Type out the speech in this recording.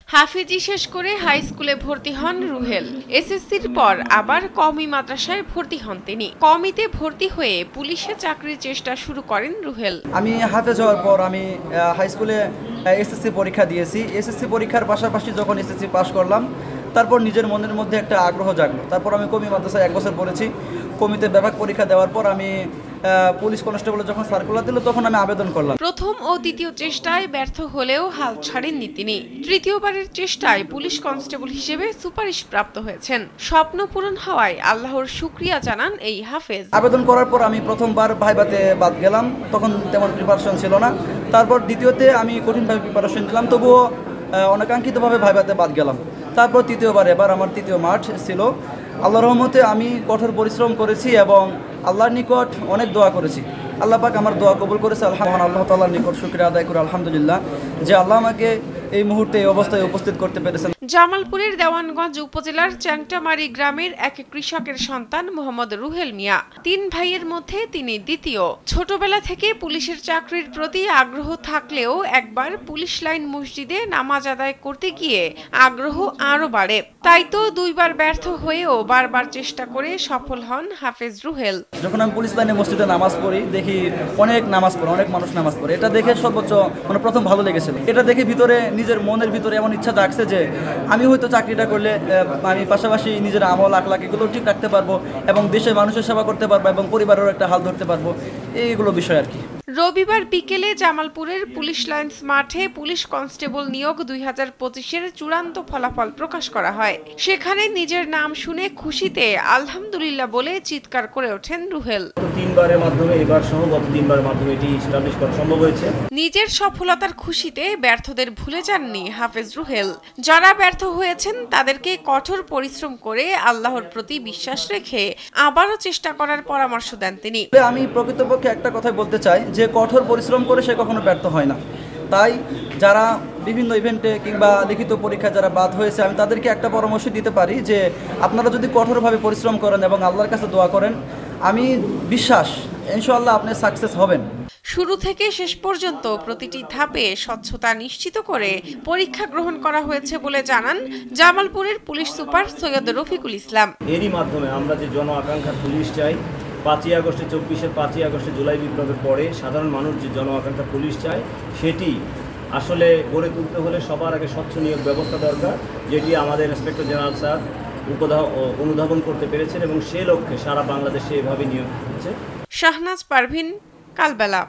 হাফেজি শেষ করে হাই স্কুলে ভর্তি হন রুহেল। এসএসসির পর আবার কওমি মাদ্রাসায় ভর্তি হন তিনি। কওমিতে ভর্তি হয়ে পুলিশে চাকরির চেষ্টা শুরু করেন রুহেল। আমি হাফেজ হওয়ার পর আমি হাই স্কুলে এসএসসি পরীক্ষা দিয়েছি। এসএসসি পরীক্ষার পাশাপাশি যখন এসএসসি পাশ করলাম, তারপর নিজের মনের মধ্যে একটা আগ্রহ জাগলো। তারপর আমি কওমি মাদ্রাসায় 1 বছর পড়েছি। কওমিতে বিভাগ পরীক্ষা দেওয়ার পর আমি পুলিশ কনস্টেবল যখন সার্কুলার দিল তখন আমি আবেদন করলাম। প্রথম ও দ্বিতীয় চেষ্টায় ব্যর্থ হলেও হাল ছাড়েননি তিনি। তৃতীয়বারের চেষ্টায় পুলিশ কনস্টেবল হিসেবে সুপারিশ প্রাপ্ত হয়েছেন। স্বপ্ন পূরণ হওয়ায় আল্লাহর শুকরিয়া জানান এই হাফেজ। আবেদন করার পর আমি প্রথমবার ভাইভাতে বাদ গেলাম, তখন তেমন প্রিপারেশন ছিল না। তারপর দ্বিতীয়তে আমি কঠিনভাবে প্রিপারেশন দিলাম, তবুও অনাকাঙ্ক্ষিতভাবে ভাইভাতে বাদ গেলাম। তারপর তৃতীয়বার এবার আমার তৃতীয় মাঠ ছিল। আল্লাহর রহমতে আমি কঠোর পরিশ্রম করেছি এবং আল্লাহর নিকট অনেক দোয়া করেছি। আল্লাহ পাক আমার দোয়া কবুল করেছে। আল্লাহ তাআলার নিকট শুকরিয়া আদায় করে আলহামদুলিল্লাহ যে আল্লাহ আমাকে এই মুহূর্তে এই অবস্থায় উপস্থিত করতে পেরেছেন। জামালপুরের দেওয়ানগঞ্জ উপজেলার চ্যাংটামারি গ্রামের এক কৃষকের সন্তান মোহাম্মদ রুহেল মিয়া। 3 ভাইয়ের মধ্যে তিনি দ্বিতীয়। ছোটবেলা থেকে পুলিশের চাকরির প্রতি আগ্রহ থাকলেও একবার পুলিশ লাইন মসজিদে নামাজ আদায় করতে গিয়ে আগ্রহ আরো বাড়ে। তাই তো 2 বার ব্যর্থ হয়েও বারবার চেষ্টা করে সফল হন হাফেজ রুহেল। যখন আমি পুলিশ লাইনে মসজিদে নামাজ পড়ি, দেখি অনেক মানুষ নামাজ পড়ে। এটা দেখে সর্বোচ্চ প্রথম ভালো লেগেছিল। এটা দেখে ভিতরে নিজের মনের ভিতরে এমন ইচ্ছা জাগছে যে আমি হয়তো চাকরিটা করলে আমি পাশাপাশি নিজের আমল আখলাক এগুলো ঠিক রাখতে পারবো এবং দেশের মানুষের সেবা করতে পারবো এবং পরিবারেরও একটা হাল ধরতে পারবো, এইগুলো বিষয় আর কি। রবিবার বিকেলে জামালপুরের পুলিশ লাইন্স মাঠে পুলিশ কনস্টেবল নিয়োগ 2025-এর চূড়ান্ত ফলাফল প্রকাশ করা হয়। সেখানে নিজের নাম শুনে খুশিতে আলহামদুলিল্লাহ বলে চিৎকার করে ওঠেন রুহেল। 3বারের মাধ্যমে এবার সহ গত 3বারের মাধ্যমে এটি এস্টাবলিশ করা সম্ভব হয়েছে। নিজের সফলতার খুশিতে ব্যর্থদের ভুলে যাননি হাফেজ রুহেল। যারা ব্যর্থ হয়েছেন তাদেরকে কঠোর পরিশ্রম করে আল্লাহর প্রতি বিশ্বাস রেখে আবারও চেষ্টা করার পরামর্শ দেন তিনি। আমি প্রকৃতপক্ষে একটা কথাই বলতে চাই যে কঠোর পরিশ্রম করে সে কখনো ব্যর্থ হয় না। তাই যারা বিভিন্ন ইভেন্টে কিংবা লিখিত পরীক্ষা যারা বাদ হয়েছে, আমি তাদেরকে একটা পরামর্শ দিতে পারি যে আপনারা যদি কঠোরভাবে পরিশ্রম করেন এবং আল্লাহর কাছে দোয়া করেন, আমি বিশ্বাস ইনশাআল্লাহ আপনি সাকসেস হবেন। শুরু থেকে শেষ পর্যন্ত প্রতিটি ধাপে স্বচ্ছতা নিশ্চিত করে পরীক্ষা গ্রহণ করা হয়েছে বলে জানান জামালপুরের পুলিশ সুপার সৈয়দ রফিকুল ইসলাম। এরই মাধ্যমে আমরা যে জন আকাঙ্ক্ষার পুলিশ চাই, 5ই আগস্টে 5ই আগস্টে জুলাই বিপ্লবের পরে সাধারণ মানুষ যে জন আকাঙ্ক্ষা পুলিশ চায়, সেটি আসলে গড়ে তুলতে হলে সবার আগে স্বচ্ছ নিয়োগ ব্যবস্থা দরকার, যেটি আমাদের ইন্সপেক্টর জেনারেল স্যার অনুধাবন করতে পেরেছেন এবং সে লক্ষ্যে সারা বাংলাদেশে এভাবে নিয়োগ হচ্ছে। শাহনাজ পারভিন, কালবেলা।